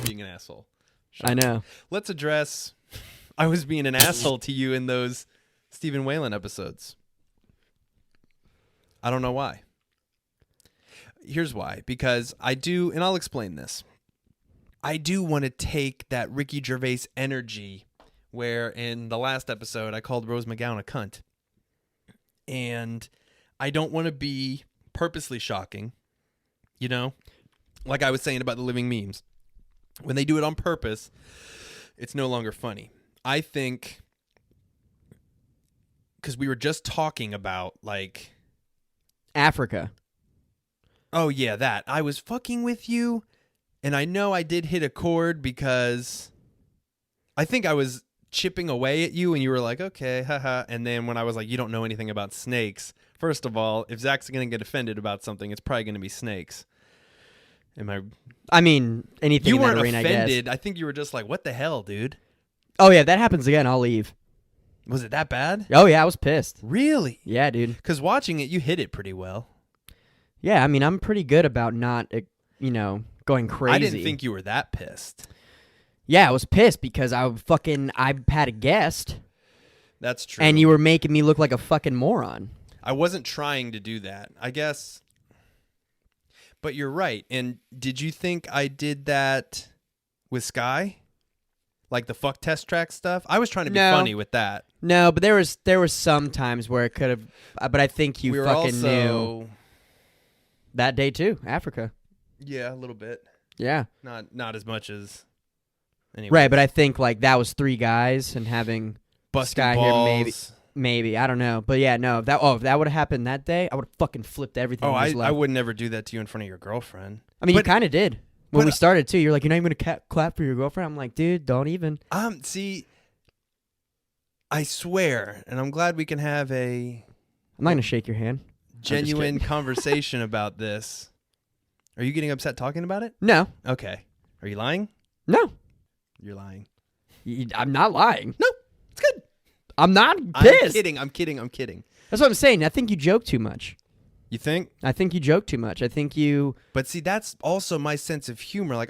being an asshole. I know. Let's address. I was being an asshole to you in those Stephen Whalen episodes. I don't know why. Here's why. Because I do, and I'll explain this. I do want to take that Ricky Gervais energy where in the last episode I called Rose McGowan a cunt. And I don't want to be purposely shocking, you know? Like I was saying about the living memes. When they do it on purpose, it's no longer funny. I think, because we were just talking about, like... Africa. Oh, yeah, that. I was fucking with you, and I know I did hit a chord because I think I was chipping away at you, and you were like, okay, haha. And then when I was like, you don't know anything about snakes, first of all, if Zach's going to get offended about something, it's probably going to be snakes. I mean, anything you in that weren't arena, offended. I guess. I think you were just like, what the hell, dude? Oh, yeah, if that happens again, I'll leave. Was it that bad? Oh, yeah, I was pissed. Really? Yeah, dude. Because watching it, you hit it pretty well. Yeah, I mean, I'm pretty good about not, going crazy. I didn't think you were that pissed. Yeah, I was pissed because I had a guest. That's true. And you were making me look like a fucking moron. I wasn't trying to do that, I guess. But you're right. And did you think I did that with Sky? Like the fuck test track stuff? I was trying to be funny with that. No, but there was some times where it could have. But I think you fucking knew that day too, Africa. Yeah, a little bit. Yeah, not as much as. Anyways. Right, but I think like that was 3 guys and having Busted Sky balls. here maybe I don't know, but yeah, no. If that would have happened that day, I would have fucking flipped everything. Oh, I would never do that to you in front of your girlfriend. I mean, you kind of did. When we started, too, you're like, you're not even going to clap for your girlfriend? I'm like, dude, don't even. See, I swear, and I'm glad we can have a... I'm not going to shake your hand. Genuine conversation about this. Are you getting upset talking about it? No. Okay. Are you lying? No. You're lying. I'm not lying. No, it's good. I'm not pissed. I'm kidding. That's what I'm saying. I think you joke too much. You think? I think you joke too much. I think you... But see, that's also my sense of humor. Like,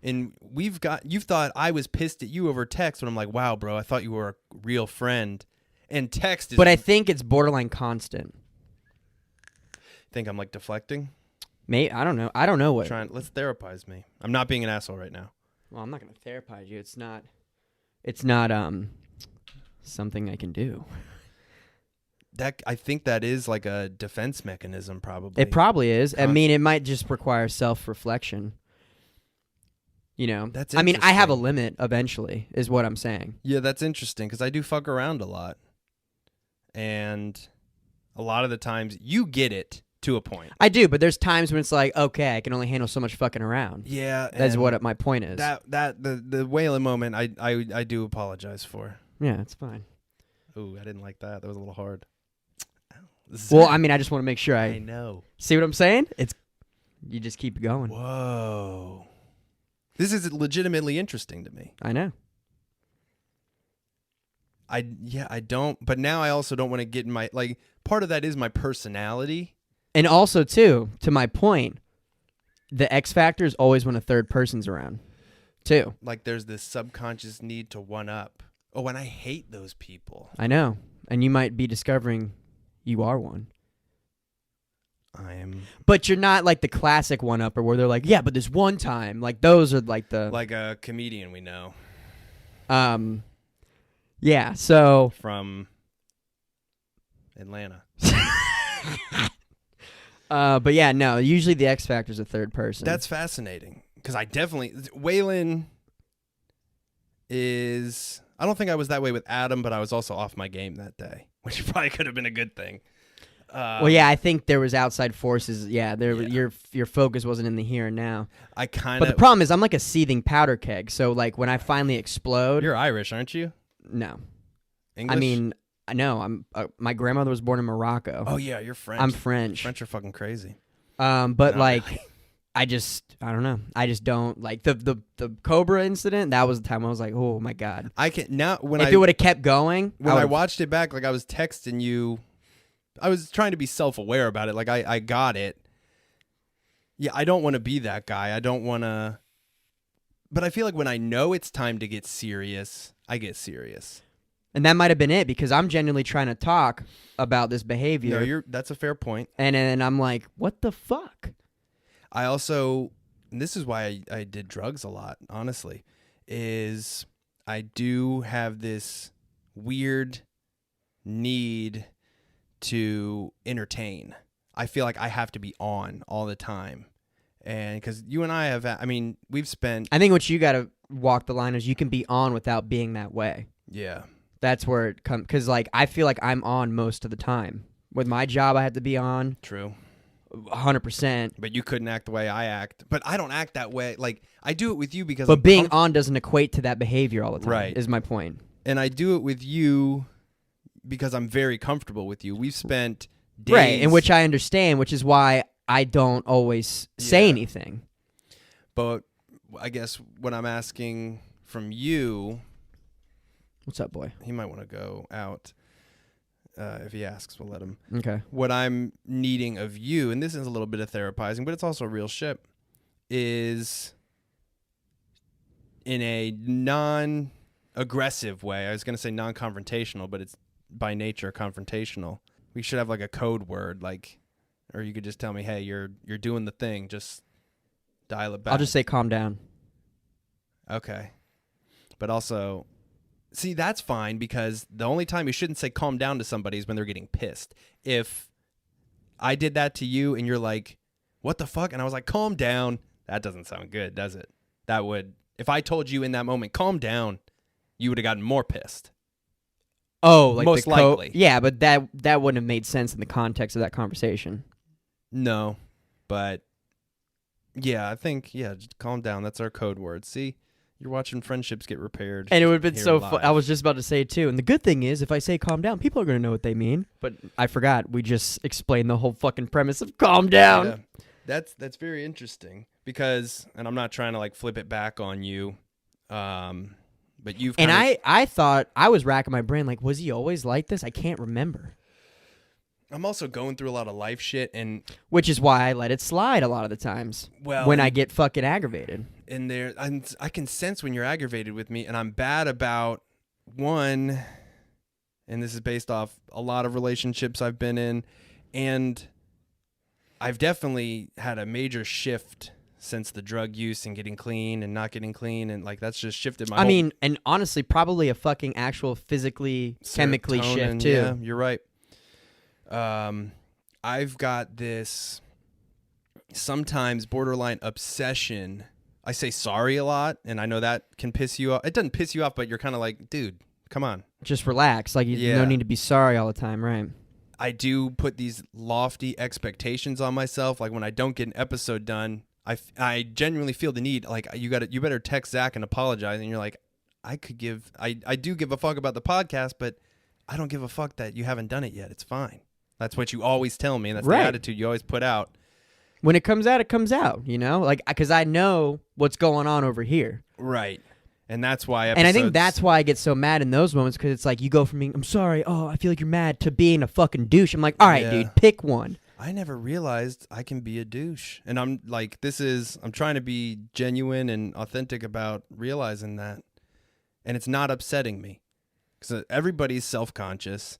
you've thought I was pissed at you over text when I'm like, wow, bro, I thought you were a real friend. And text is... But I think it's borderline constant. Think I'm like deflecting? Mate, I don't know. I don't know what... Let's therapize me. I'm not being an asshole right now. Well, I'm not going to therapize you. It's not something I can do. I think that is like a defense mechanism, probably. It probably is. I mean, it might just require self-reflection. You know? That's I mean, I have a limit eventually, is what I'm saying. Yeah, that's interesting, because I do fuck around a lot. And a lot of the times, you get it to a point. I do, but there's times when it's like, okay, I can only handle so much fucking around. Yeah. That's what my point is. The Whalen moment, I do apologize for. Yeah, it's fine. Ooh, I didn't like that. That was a little hard. Well, I mean, I just want to make sure I know. See what I'm saying? You just keep going. Whoa. This is legitimately interesting to me. I know. I don't, but now I also don't want to get in my, like, part of that is my personality. And also, too, to my point, the X factor is always when a third person's around, too. Like, there's this subconscious need to one up. Oh, and I hate those people. I know. And you might be discovering you are one. I am. But you're not like the classic one-upper where they're like, yeah, but this one time. Like, those are like the... Like a comedian we know. Yeah, so... From Atlanta. But yeah, no, usually the X Factor's a third person. That's fascinating. Because I definitely... Whalen is... I don't think I was that way with Adam, but I was also off my game that day, which probably could have been a good thing. Well, yeah, I think there was outside forces. Yeah, your focus wasn't in the here and now. But the problem is I'm like a seething powder keg. So like when I finally explode... You're Irish, aren't you? No. English? I mean, no, my grandmother was born in Morocco. Oh, yeah, you're French. I'm French. French are fucking crazy. But like... Really. I don't know. I just don't like the Cobra incident. That was the time I was like, oh my God. I can now if it would have kept going. When I watched it back, like I was texting you, I was trying to be self-aware about it. Like I got it. Yeah, I don't want to be that guy. I don't want to But I feel like when I know it's time to get serious, I get serious. And that might have been it, because I'm genuinely trying to talk about this behavior. No, that's a fair point. And then I'm like, what the fuck? I also, and this is why I did drugs a lot, honestly, is I do have this weird need to entertain. I feel like I have to be on all the time. And because you and I have, I mean, we've spent. I think what you got to walk the line is you can be on without being that way. Yeah. That's where it comes. Because, like, I feel like I'm on most of the time. With my job, I have to be on. True. 100%. But you couldn't act the way I act. But I don't act that way. Like, I do it with you because. But being on doesn't equate to that behavior all the time. Right. Is my point. And I do it with you because I'm very comfortable with you. We've spent days. Right. In which I understand, which is why I don't always say anything. But I guess what I'm asking from you. What's up, boy? He might want to go out. If he asks, we'll let him. Okay. What I'm needing of you, and this is a little bit of therapizing, but it's also real shit, is in a non-aggressive way. I was going to say non-confrontational, but it's by nature confrontational. We should have like a code word, like, or you could just tell me, hey, you're doing the thing. Just dial it back. I'll just say calm down. Okay. But also, see, that's fine because the only time you shouldn't say calm down to somebody is when they're getting pissed. If I did that to you and you're like, what the fuck? And I was like, calm down. That doesn't sound good, does it? That would, if I told you in that moment, calm down, you would have gotten more pissed. Oh, like most likely. Yeah, but that wouldn't have made sense in the context of that conversation. No, but yeah, I think, just calm down. That's our code word. See? You're watching friendships get repaired. And it would have been so fun. I was just about to say, too. And the good thing is, if I say calm down, people are going to know what they mean. But I forgot. We just explained the whole fucking premise of calm down. Yeah. That's very interesting because, and I'm not trying to like flip it back on you, but you've and I thought, I was racking my brain, like, was he always like this? I can't remember. I'm also going through a lot of life shit, and which is why I let it slide a lot of the times. Well, when I get fucking aggravated. And I can sense when you're aggravated with me, and I'm bad about one. And this is based off a lot of relationships I've been in, and I've definitely had a major shift since the drug use and getting clean and not getting clean, and like that's just shifted my. I mean, and honestly, probably a fucking actual physically, chemically shift too. Yeah, you're right. I've got this sometimes borderline obsession. I say sorry a lot, and I know that can piss you off. It doesn't piss you off, but you're kind of like, dude, come on. Just relax. Like, you don't need to be sorry all the time, right? I do put these lofty expectations on myself. Like, when I don't get an episode done, I genuinely feel the need. Like, you better text Zack and apologize. And you're like, I do give a fuck about the podcast, but I don't give a fuck that you haven't done it yet. It's fine. That's what you always tell me, and that's the attitude you always put out. When it comes out, you know? Like, because I know what's going on over here. Right. And that's why And I think that's why I get so mad in those moments, because it's like you go from being, I'm sorry, oh, I feel like you're mad, to being a fucking douche. I'm like, all right, dude, pick one. I never realized I can be a douche. And I'm like, I'm trying to be genuine and authentic about realizing that. And it's not upsetting me. Because everybody's self-conscious.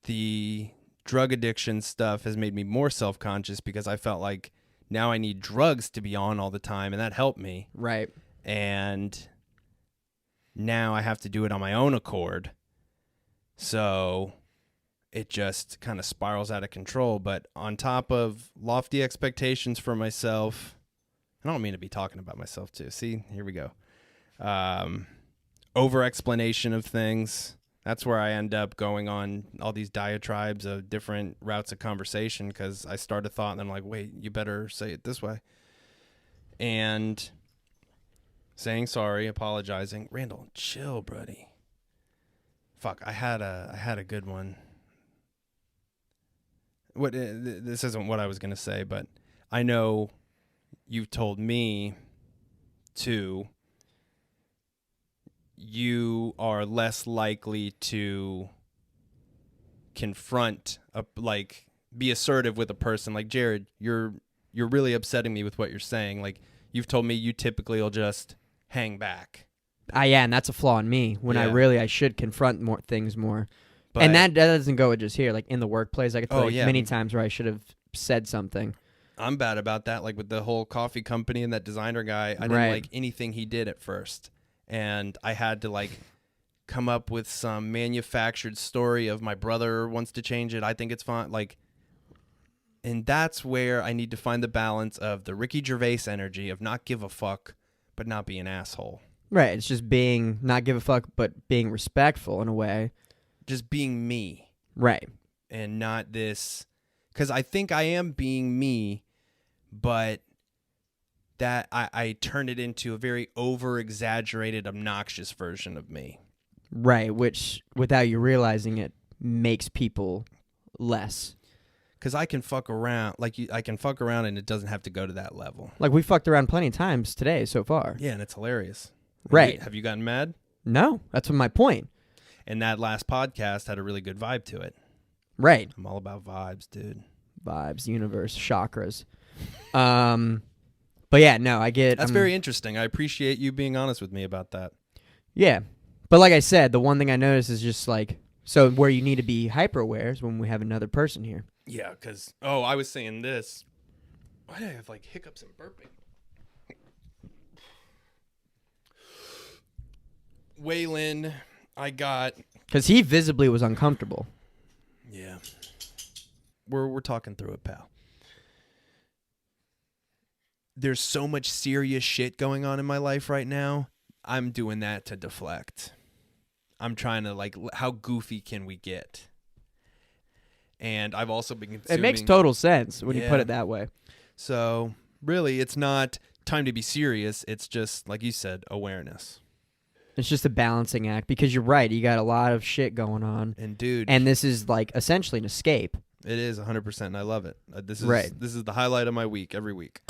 The drug addiction stuff has made me more self-conscious because I felt like now I need drugs to be on all the time, and that helped me. Right. And now I have to do it on my own accord. So it just kind of spirals out of control. But on top of lofty expectations for myself, I don't mean to be talking about myself too. See, here we go. Over-explanation of things. That's where I end up going on all these diatribes of different routes of conversation because I start a thought and then I'm like, wait, you better say it this way. And saying sorry, apologizing. Randall, chill, buddy. Fuck, I had a good one. This isn't what I was going to say, but I know you've told me to... you are less likely to confront be assertive with a person like Jared. You're really upsetting me with what you're saying. Like, You've told me you typically will just hang back. Yeah, and that's a flaw in me when I should confront more things more. But, and that doesn't go with just here. Like in the workplace, I could tell you many times where I should have said something. I'm bad about that. Like with the whole coffee company and that designer guy, I didn't like anything he did at first. And I had to like come up with some manufactured story of my brother wants to change it. I think it's fine. Like, and that's where I need to find the balance of the Ricky Gervais energy of not give a fuck, but not be an asshole. Right. It's just being not give a fuck, but being respectful in a way. Just being me. Right. And not this, because I think I am being me, but that I turn it into a very over-exaggerated, obnoxious version of me. Right, which, without you realizing it, makes people less. Because I can fuck around, I can fuck around and it doesn't have to go to that level. Like, we fucked around plenty of times today so far. Yeah, and it's hilarious. Right. Have you gotten mad? No, that's my point. And that last podcast had a really good vibe to it. Right. I'm all about vibes, dude. Vibes, universe, chakras. But yeah, no, I get... That's very interesting. I appreciate you being honest with me about that. Yeah. But like I said, the one thing I noticed is just like... So where you need to be hyper-aware is when we have another person here. Yeah, because... Oh, I was saying this. Why do I have like hiccups and burping? Whalen, I got... Because he visibly was uncomfortable. Yeah. We're talking through it, pal. There's so much serious shit going on in my life right now. I'm doing that to deflect. I'm trying to, like, how goofy can we get? And I've also been consuming... It makes total sense when you put it that way. So, really, it's not time to be serious. It's just, like you said, awareness. It's just a balancing act because you're right. You got a lot of shit going on. And, dude... And this is, like, essentially an escape. It is 100%, and I love it. This is the highlight of my week every week.